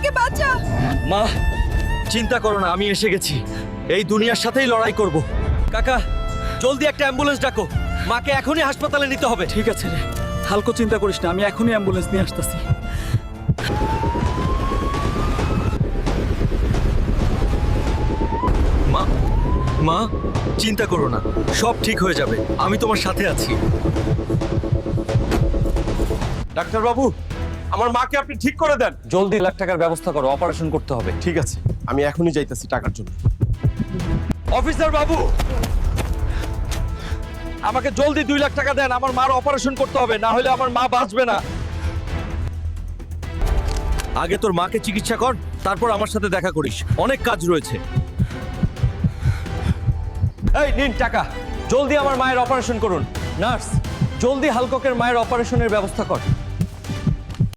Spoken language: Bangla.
আমাকে বাঁচা। মা চিন্তা করো না, আমি এসে গেছি। এই দুনিয়ার সাথেই লড়াই করব। কাকা জলদি একটা অ্যাম্বুলেন্স ডাকো, মাকে এখনই হাসপাতালে নিতে হবে। ঠিক আছে রে, হালকা চিন্তা করিস না, আমি এখনই অ্যাম্বুলেন্স নিয়ে আসতেছি। মা মা চিন্তা করো না, সব ঠিক হয়ে যাবে, আমি তোমার সাথে আছি। ডাক্তার বাবু, আমার মাকে আপনি ঠিক করে দেন। জলদি লাখ টাকার ব্যবস্থা করো, অপারেশন করতে হবে। ঠিক আছে, আমি এখনই যাইতেছি টাকার জন্য। অফিসার বাবু, আমাকে জলদি 2 লাখ টাকা দেন, আমার মার অপারেশন করতে হবে, না হলে আমার মা বাঁচবে না। আগে তোর মাকে চিকিৎসা কর, তারপর আমার সাথে দেখা করিস, অনেক কাজ রয়েছে। এই নিন টাকা, জলদি আমার মায়ের অপারেশন করুন। নার্স, জলদি হালককের মায়ের অপারেশনের ব্যবস্থা কর।